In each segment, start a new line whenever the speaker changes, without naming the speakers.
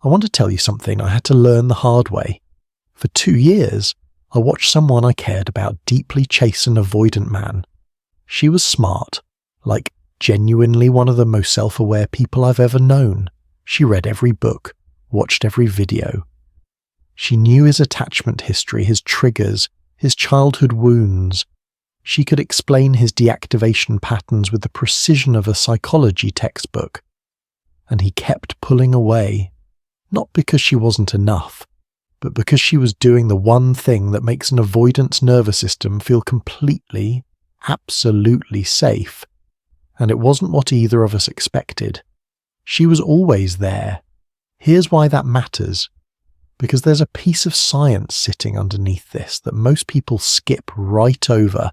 I want to tell you something I had to learn the hard way. For 2 years, I watched someone I cared about deeply chase an avoidant man. She was smart, like genuinely one of the most self-aware people I've ever known. She read every book, watched every video. She knew his attachment history, his triggers, his childhood wounds. She could explain his deactivation patterns with the precision of a psychology textbook. And he kept pulling away, not because she wasn't enough, but because she was doing the one thing that makes an avoidance nervous system feel completely, absolutely safe. And it wasn't what either of us expected. She was always there. Here's why that matters. Because there's a piece of science sitting underneath this that most people skip right over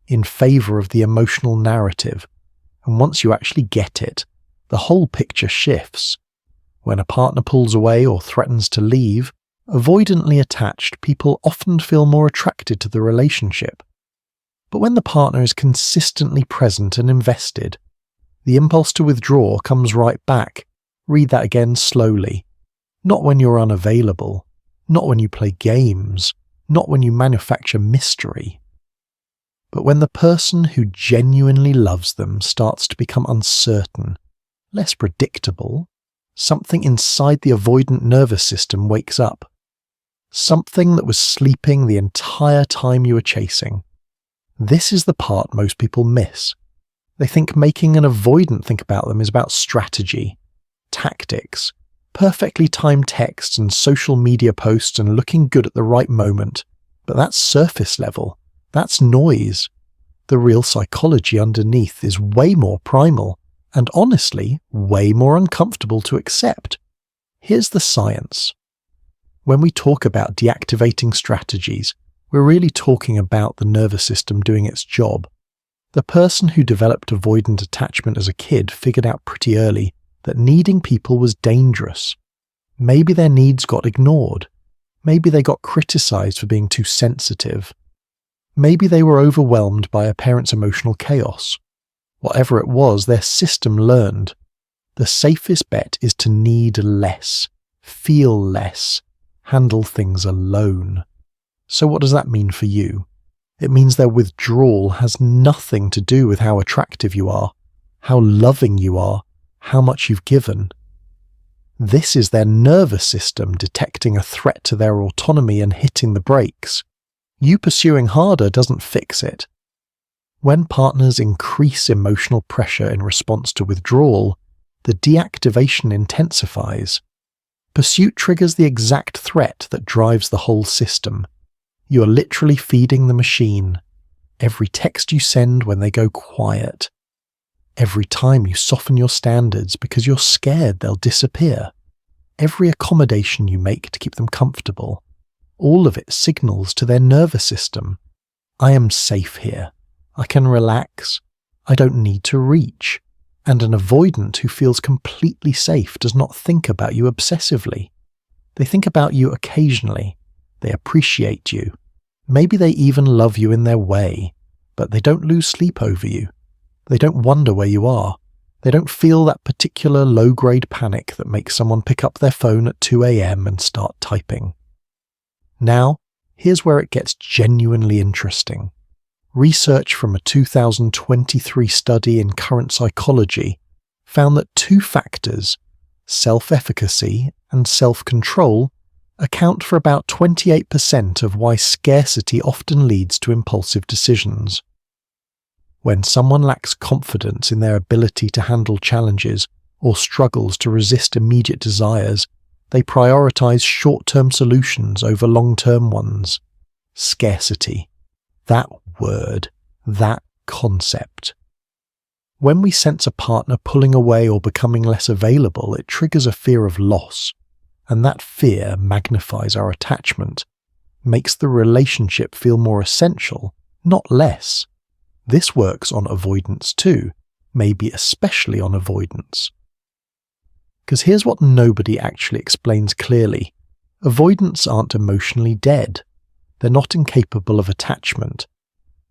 in favor of the emotional narrative. And once you actually get it, the whole picture shifts. When a partner pulls away or threatens to leave, avoidantly attached people often feel more attracted to the relationship. But when the partner is consistently present and invested, the impulse to withdraw comes right back. Read that again slowly. Not when you're unavailable, not when you play games, not when you manufacture mystery. But when the person who genuinely loves them starts to become uncertain, less predictable, something inside the avoidant nervous system wakes up. Something that was sleeping the entire time you were chasing. This is the part most people miss. They think making an avoidant think about them is about strategy, tactics, perfectly timed texts and social media posts and looking good at the right moment. But that's surface level. That's noise. The real psychology underneath is way more primal and honestly, way more uncomfortable to accept. Here's the science. When we talk about deactivating strategies, we're really talking about the nervous system doing its job. The person who developed avoidant attachment as a kid figured out pretty early that needing people was dangerous. Maybe their needs got ignored. Maybe they got criticized for being too sensitive. Maybe they were overwhelmed by a parent's emotional chaos. Whatever it was, their system learned. The safest bet is to need less, feel less, handle things alone. So what does that mean for you? It means their withdrawal has nothing to do with how attractive you are, how loving you are, how much you've given. This is their nervous system detecting a threat to their autonomy and hitting the brakes. You pursuing harder doesn't fix it. When partners increase emotional pressure in response to withdrawal, the deactivation intensifies. Pursuit triggers the exact threat that drives the whole system. You are literally feeding the machine. Every text you send when they go quiet. Every time you soften your standards because you're scared they'll disappear. Every accommodation you make to keep them comfortable. All of it signals to their nervous system, I am safe here. I can relax. I don't need to reach. And an avoidant who feels completely safe does not think about you obsessively. They think about you occasionally. They appreciate you. Maybe they even love you in their way, but they don't lose sleep over you. They don't wonder where you are. They don't feel that particular low-grade panic that makes someone pick up their phone at 2 a.m. and start typing. Now, here's where it gets genuinely interesting. Research from a 2023 study in Current Psychology found that 2 factors, self-efficacy and self-control, account for about 28% of why scarcity often leads to impulsive decisions. When someone lacks confidence in their ability to handle challenges or struggles to resist immediate desires, they prioritize short-term solutions over long-term ones. Scarcity. That word. That concept. When we sense a partner pulling away or becoming less available, it triggers a fear of loss, and that fear magnifies our attachment, makes the relationship feel more essential, not less. This works on avoidance too, maybe especially on avoidance. Because here's what nobody actually explains clearly. Avoidants aren't emotionally dead. They're not incapable of attachment.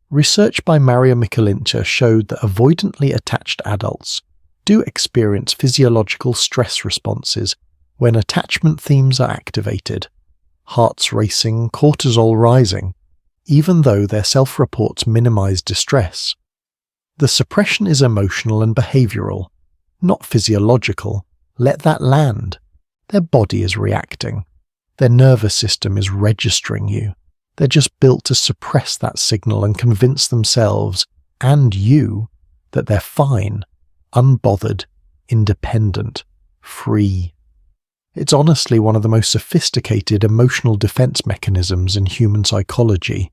Research by Today Mikulincer showed that avoidantly attached adults do experience physiological stress responses When attachment themes are activated, hearts racing, cortisol rising, even though their self-reports minimize distress. The suppression is emotional and behavioral, not physiological. Let that land. Their body is reacting. Their nervous system is registering you. They're just built to suppress that signal and convince themselves and you that they're fine, unbothered, independent, free. It's honestly one of the most sophisticated emotional defense mechanisms in human psychology.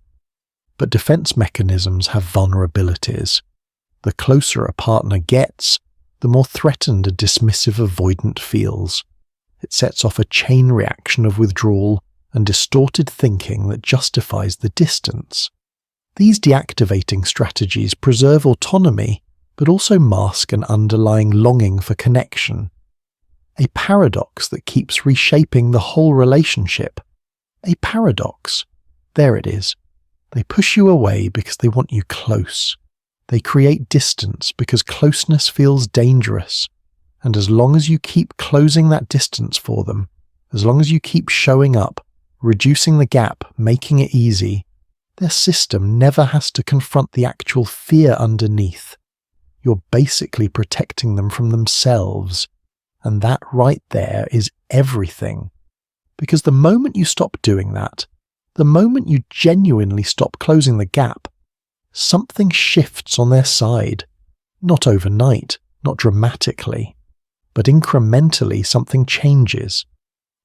But defense mechanisms have vulnerabilities. The closer a partner gets, the more threatened a dismissive avoidant feels. It sets off a chain reaction of withdrawal and distorted thinking that justifies the distance. These deactivating strategies preserve autonomy, but also mask an underlying longing for connection. A paradox that keeps reshaping the whole relationship. A paradox. There it is. They push you away because they want you close. They create distance because closeness feels dangerous. And as long as you keep closing that distance for them, as long as you keep showing up, reducing the gap, making it easy, their system never has to confront the actual fear underneath. You're basically protecting them from themselves. And that right there is everything. Because the moment you stop doing that, the moment you genuinely stop closing the gap, something shifts on their side. Not overnight, not dramatically, but incrementally something changes.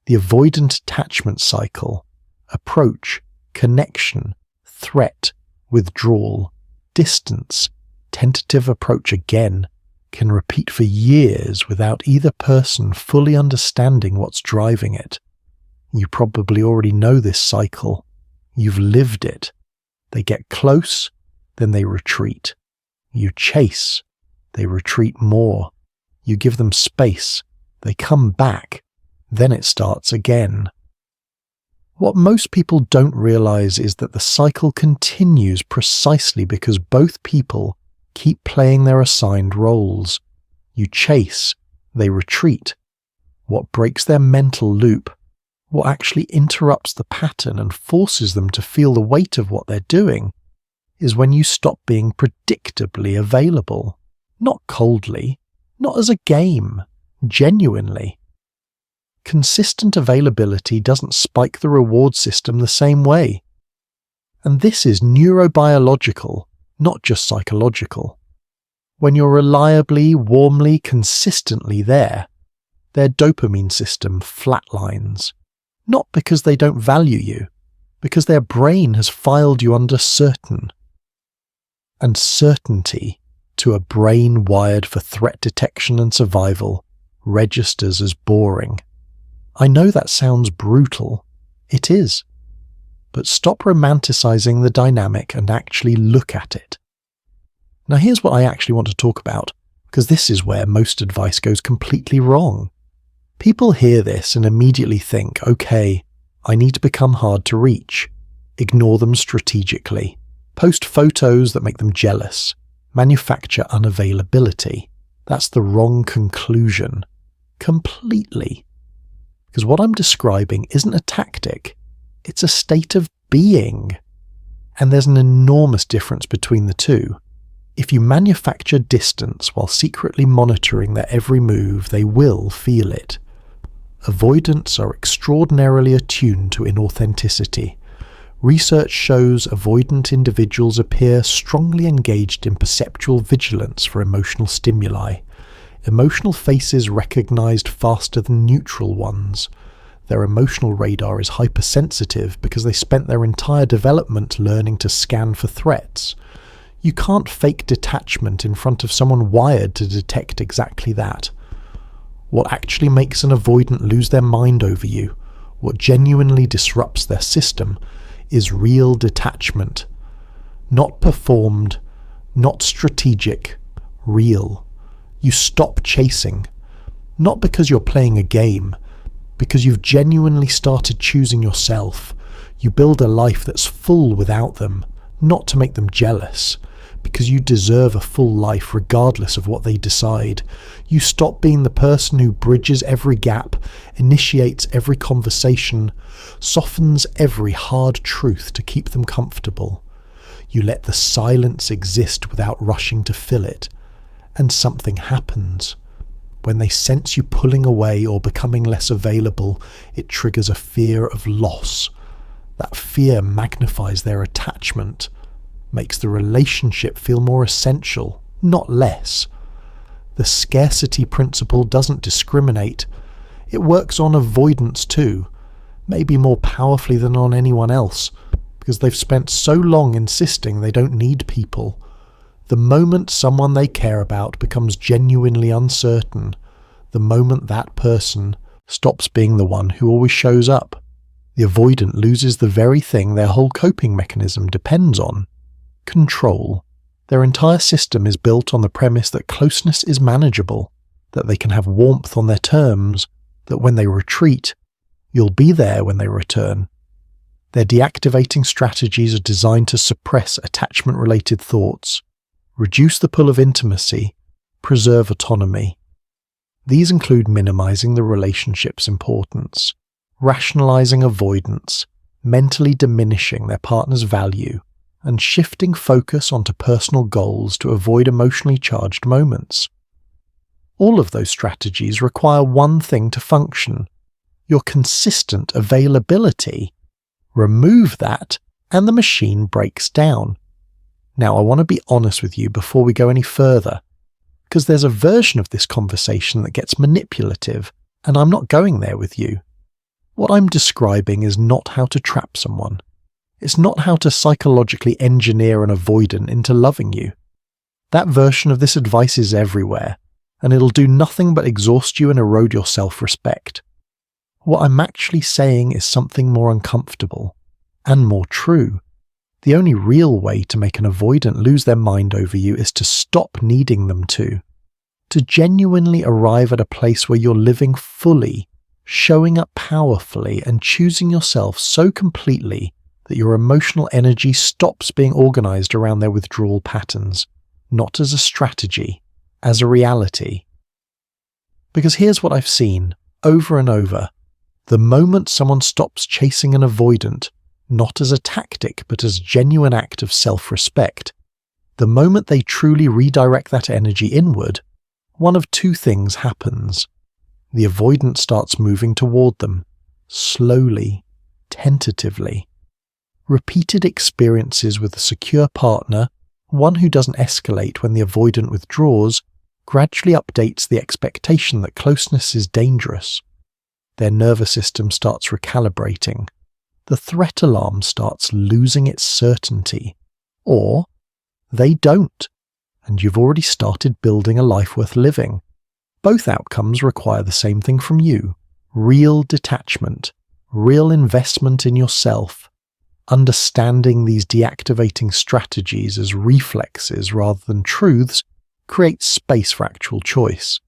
The avoidant attachment cycle, approach, connection, threat, withdrawal, distance, tentative approach again, can repeat for years without either person fully understanding what's driving it. You probably already know this cycle. You've lived it. They get close, then they retreat. You chase, they retreat more. You give them space, they come back, then it starts again. What most people don't realize is that the cycle continues precisely because both people keep playing their assigned roles. You chase, they retreat. What breaks their mental loop, what actually interrupts the pattern and forces them to feel the weight of what they're doing, is when you stop being predictably available. Not coldly, not as a game, genuinely. Consistent availability doesn't spike the reward system the same way. And this is neurobiological, not just psychological. When you're reliably, warmly, consistently there, their dopamine system flatlines. Not because they don't value you, because their brain has filed you under certain. And certainty, to a brain wired for threat detection and survival, registers as boring. I know that sounds brutal. It is. But stop romanticizing the dynamic and actually look at it. Now here's what I actually want to talk about, because this is where most advice goes completely wrong. People hear this and immediately think, okay, I need to become hard to reach. Ignore them strategically. Post photos that make them jealous. Manufacture unavailability. That's the wrong conclusion. Completely. Because what I'm describing isn't a tactic. It's a state of being. And there's an enormous difference between the two. If you manufacture distance while secretly monitoring their every move, they will feel it. Avoidants are extraordinarily attuned to inauthenticity. Research shows avoidant individuals appear strongly engaged in perceptual vigilance for emotional stimuli. Emotional faces recognized faster than neutral ones. Their emotional radar is hypersensitive because they spent their entire development learning to scan for threats. You can't fake detachment in front of someone wired to detect exactly that. What actually makes an avoidant lose their mind over you, what genuinely disrupts their system, is real detachment. Not performed, not strategic, real. You stop chasing. Not because you're playing a game, because you've genuinely started choosing yourself. You build a life that's full without them, not to make them jealous, because you deserve a full life regardless of what they decide. You stop being the person who bridges every gap, initiates every conversation, softens every hard truth to keep them comfortable. You let the silence exist without rushing to fill it, and something happens. When they sense you pulling away or becoming less available, it triggers a fear of loss. That fear magnifies their attachment, makes the relationship feel more essential, not less. The scarcity principle doesn't discriminate. It works on avoidance too, maybe more powerfully than on anyone else, because they've spent so long insisting they don't need people. The moment someone they care about becomes genuinely uncertain, the moment that person stops being the one who always shows up, the avoidant loses the very thing their whole coping mechanism depends on: control. Their entire system is built on the premise that closeness is manageable, that they can have warmth on their terms, that when they retreat, you'll be there when they return. Their deactivating strategies are designed to suppress attachment-related thoughts, reduce the pull of intimacy, preserve autonomy. These include minimizing the relationship's importance, rationalizing avoidance, mentally diminishing their partner's value, and shifting focus onto personal goals to avoid emotionally charged moments. All of those strategies require one thing to function: your consistent availability. Remove that, and the machine breaks down. Now, I want to be honest with you before we go any further, because there's a version of this conversation that gets manipulative, and I'm not going there with you. What I'm describing is not how to trap someone. It's not how to psychologically engineer an avoidant into loving you. That version of this advice is everywhere, and it'll do nothing but exhaust you and erode your self-respect. What I'm actually saying is something more uncomfortable, and more true. The only real way to make an avoidant lose their mind over you is to stop needing them to genuinely arrive at a place where you're living fully, showing up powerfully, and choosing yourself so completely that your emotional energy stops being organized around their withdrawal patterns, not as a strategy, as a reality. Because here's what I've seen, over and over. The moment someone stops chasing an avoidant, not as a tactic but as a genuine act of self-respect, the moment they truly redirect that energy inward, one of two things happens. The avoidant starts moving toward them, slowly, tentatively. Repeated experiences with a secure partner, one who doesn't escalate when the avoidant withdraws, gradually updates the expectation that closeness is dangerous. Their nervous system starts recalibrating. The threat alarm starts losing its certainty. Or they don't, and you've already started building a life worth living. Both outcomes require the same thing from you: real detachment, real investment in yourself. Understanding these deactivating strategies as reflexes rather than truths creates space for actual choice.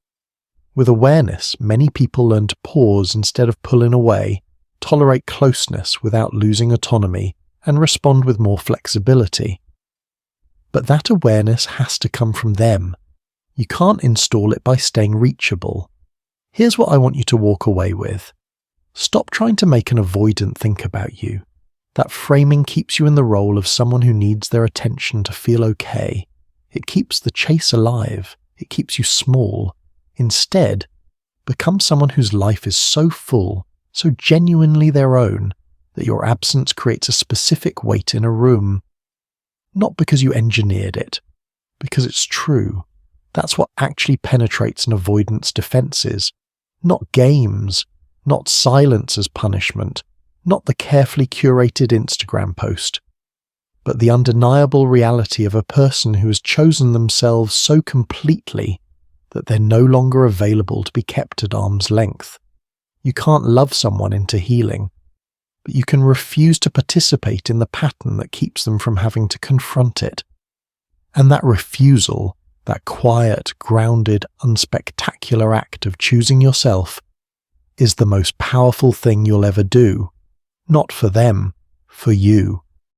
With awareness, many people learn to pause instead of pulling away, tolerate closeness without losing autonomy, and respond with more flexibility. But that awareness has to come from them. You can't install it by staying reachable. Here's what I want you to walk away with. Stop trying to make an avoidant think about you. That framing keeps you in the role of someone who needs their attention to feel okay. It keeps the chase alive. It keeps you small. Instead, become someone whose life is so full, so genuinely their own, that your absence creates a specific weight in a room. Not because you engineered it, because it's true. That's what actually penetrates an avoidant's defenses. Not games, not silence as punishment, not the carefully curated Instagram post, but the undeniable reality of a person who has chosen themselves so completely that they're no longer available to be kept at arm's length. You can't love someone into healing, but you can refuse to participate in the pattern that keeps them from having to confront it. And that refusal, that quiet, grounded, unspectacular act of choosing yourself, is the most powerful thing you'll ever do. Not for them, for you.